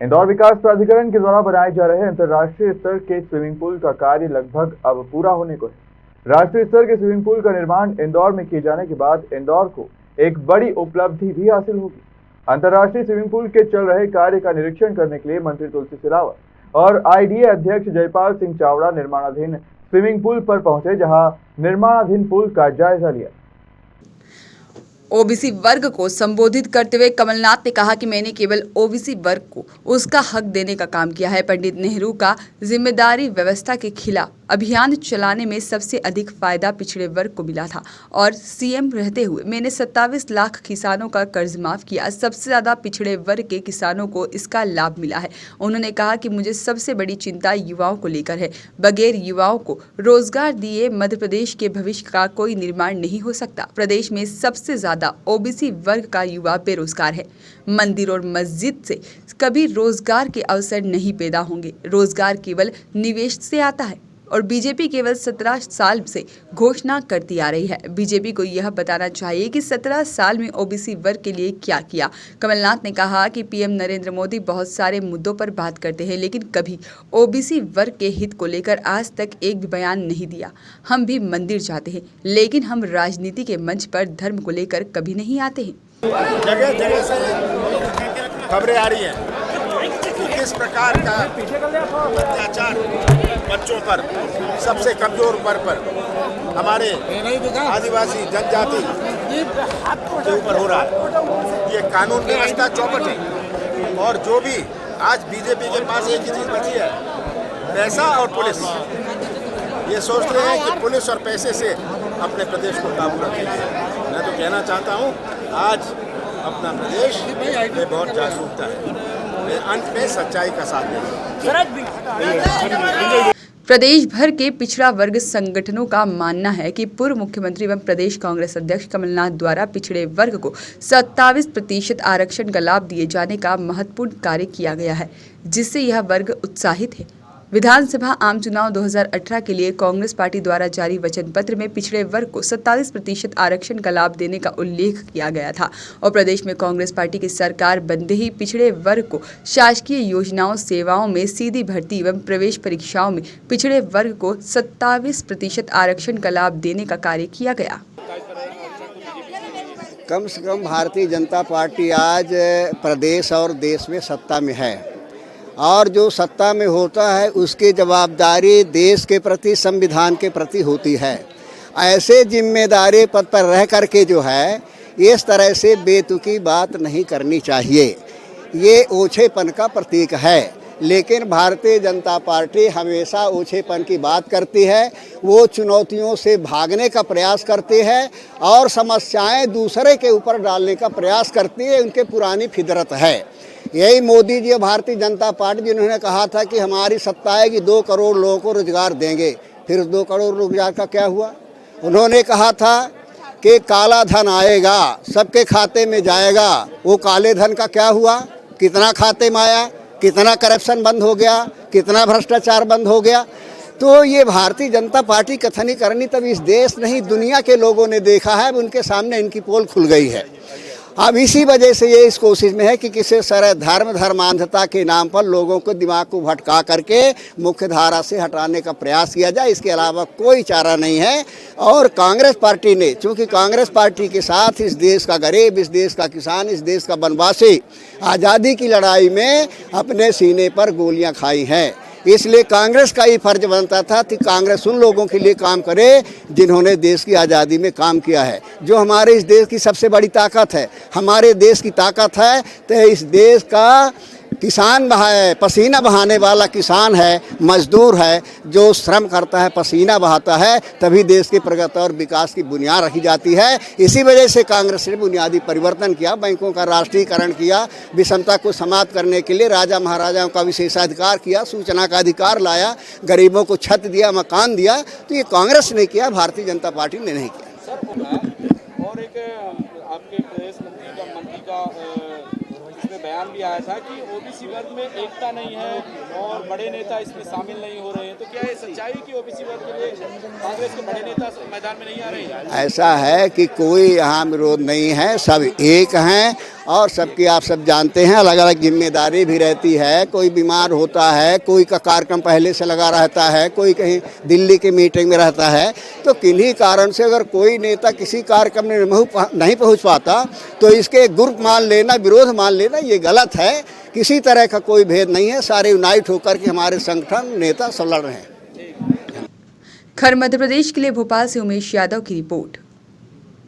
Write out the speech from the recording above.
इंदौर विकास प्राधिकरण के द्वारा बनाए जा रहे अंतर्राष्ट्रीय स्तर के स्विमिंग पूल का कार्य लगभग अब पूरा होने को है। राष्ट्रीय स्तर के स्विमिंग पूल का निर्माण इंदौर में किए जाने के बाद इंदौर को एक बड़ी उपलब्धि भी हासिल होगी। अंतर्राष्ट्रीय स्विमिंग पूल के चल रहे कार्य का निरीक्षण करने के लिए मंत्री तुलसी सिलावट और आईडीए अध्यक्ष जयपाल सिंह चावड़ा निर्माणाधीन स्विमिंग पूल पर पहुंचे, जहां निर्माणाधीन पूल का जायजा लिया। ओबीसी वर्ग को संबोधित करते हुए कमलनाथ ने कहा कि मैंने केवल ओबीसी वर्ग को उसका हक देने का काम किया है। पंडित नेहरू का जिम्मेदारी व्यवस्था के खिलाफ अभियान चलाने में सबसे अधिक फायदा पिछड़े वर्ग को मिला था और सीएम रहते हुए मैंने 27 लाख किसानों का कर्ज माफ किया। सबसे ज्यादा पिछड़े वर्ग के किसानों को इसका लाभ मिला है। उन्होंने कहा कि मुझे सबसे बड़ी चिंता युवाओं को लेकर है। बगैर युवाओं को रोजगार दिए मध्य प्रदेश के भविष्य का कोई निर्माण नहीं हो सकता। प्रदेश में सबसे ज्यादा ओबीसी वर्ग का युवा बेरोजगार है। मंदिर और मस्जिद से कभी रोजगार के अवसर नहीं पैदा होंगे। रोजगार केवल निवेश से आता है और बीजेपी केवल 17 साल से घोषणा करती आ रही है। बीजेपी को यह बताना चाहिए कि 17 साल में ओबीसी वर्ग के लिए क्या किया। कमलनाथ ने कहा कि पीएम नरेंद्र मोदी बहुत सारे मुद्दों पर बात करते हैं, लेकिन कभी ओबीसी वर्ग के हित को लेकर आज तक एक भी बयान नहीं दिया। हम भी मंदिर जाते हैं, लेकिन हम राजनीति के मंच पर धर्म को लेकर कभी नहीं आते हैं। जगह जगह से खबरें आ रही हैं कि किस प्रकार का अत्याचार बच्चों पर, सबसे कमजोर वर्ग पर, हमारे आदिवासी जनजाति के ऊपर हो रहा है। ये कानून व्यवस्था चौपट है और जो भी आज बीजेपी के पास एक ही चीज बची है, पैसा और पुलिस। ये सोच रहे हैं कि पुलिस और पैसे से अपने प्रदेश को काबू रखेंगे। मैं तो कहना चाहता हूँ आज अपना प्रदेश में बहुत जागरूकता है। अंत में सच्चाई का साथ देंगे। प्रदेश भर के पिछड़ा वर्ग संगठनों का मानना है कि पूर्व मुख्यमंत्री एवं प्रदेश कांग्रेस अध्यक्ष कमलनाथ द्वारा पिछड़े वर्ग को 27% आरक्षण का लाभ दिए जाने का महत्वपूर्ण कार्य किया गया है, जिससे यह वर्ग उत्साहित है। विधानसभा आम चुनाव 2018 के लिए कांग्रेस पार्टी द्वारा जारी वचन पत्र में पिछड़े वर्ग को 27% आरक्षण का लाभ देने का उल्लेख किया गया था और प्रदेश में कांग्रेस पार्टी की सरकार बनते ही पिछड़े वर्ग को शासकीय योजनाओं, सेवाओं में सीधी भर्ती एवं प्रवेश परीक्षाओं में पिछड़े वर्ग को 27% आरक्षण का लाभ देने का कार्य किया गया। कम से कम भारतीय जनता पार्टी आज प्रदेश और देश में सत्ता में है और जो सत्ता में होता है उसकी जवाबदारी देश के प्रति, संविधान के प्रति होती है। ऐसे जिम्मेदारी पद पर रह करके जो है इस तरह से बेतुकी बात नहीं करनी चाहिए। ये ओछेपन का प्रतीक है, लेकिन भारतीय जनता पार्टी हमेशा ओछेपन की बात करती है। वो चुनौतियों से भागने का प्रयास करती है और समस्याएं दूसरे के ऊपर डालने का प्रयास करती है। उनके पुरानी फितरत है। यही मोदी जी और भारतीय जनता पार्टी जिन्होंने कहा था कि हमारी सत्ता है कि 2 करोड़ लोगों को रोजगार देंगे, फिर 2 करोड़ रोजगार का क्या हुआ? उन्होंने कहा था कि काला धन आएगा, सबके खाते में जाएगा। वो काले धन का क्या हुआ? कितना खाते में आया? कितना करप्शन बंद हो गया? कितना भ्रष्टाचार बंद हो गया? तो ये भारतीय जनता पार्टी कथनी करनी तब इस देश नहीं दुनिया के लोगों ने देखा है। उनके सामने इनकी पोल खुल गई है। अब इसी वजह से ये इस कोशिश में है कि किसी तरह धर्मांधता के नाम पर लोगों को दिमाग को भटका करके मुख्य धारा से हटाने का प्रयास किया जाए। इसके अलावा कोई चारा नहीं है। और कांग्रेस पार्टी ने, चूंकि कांग्रेस पार्टी के साथ इस देश का गरीब, इस देश का किसान, इस देश का वनवासी आज़ादी की लड़ाई में अपने सीने पर गोलियां खाई हैं, इसलिए कांग्रेस का ये फर्ज बनता था कि कांग्रेस उन लोगों के लिए काम करे जिन्होंने देश की आज़ादी में काम किया है। जो हमारे इस देश की सबसे बड़ी ताकत है, हमारे देश की ताकत है तो इस देश का किसान है, पसीना बहाने वाला किसान है, मजदूर है, जो श्रम करता है, पसीना बहाता है, तभी देश की प्रगति और विकास की बुनियाद रखी जाती है। इसी वजह से कांग्रेस ने बुनियादी परिवर्तन किया, बैंकों का राष्ट्रीयकरण किया, विषमता को समाप्त करने के लिए राजा महाराजाओं का विशेषाधिकार किया, सूचना का अधिकार लाया, गरीबों को छत दिया, मकान दिया। तो ये कांग्रेस ने किया, भारतीय जनता पार्टी ने नहीं किया। और एक आपके प्रदेश मंत्री का बयान भी आया था कि ओबीसी वर्ग में एकता नहीं है और बड़े नेता इसमें शामिल नहीं हो रहे हैं, तो क्या ये सच्चाई कि ओबीसी वर्ग के लिए कांग्रेस के बड़े नेता मैदान में नहीं आ रहे हैं? ऐसा है कि कोई यहाँ विरोध नहीं है, सब एक हैं और सबकी आप सब जानते हैं अलग अलग जिम्मेदारी भी रहती है। कोई बीमार होता है, कोई का कार्यक्रम पहले से लगा रहता है, कोई कहीं दिल्ली की मीटिंग में रहता है, तो किन्हीं कारण से अगर कोई नेता किसी कार्यक्रम में नहीं पहुँच पाता तो इसके ग्रुप मान लेना, विरोध मान लेना ये गलत है। किसी तरह का कोई भेद नहीं है, सारे यूनाइट होकर के हमारे संगठन नेता सब लड़ रहे हैं। खैर मध्य प्रदेश के लिए भोपाल से उमेश यादव की रिपोर्ट।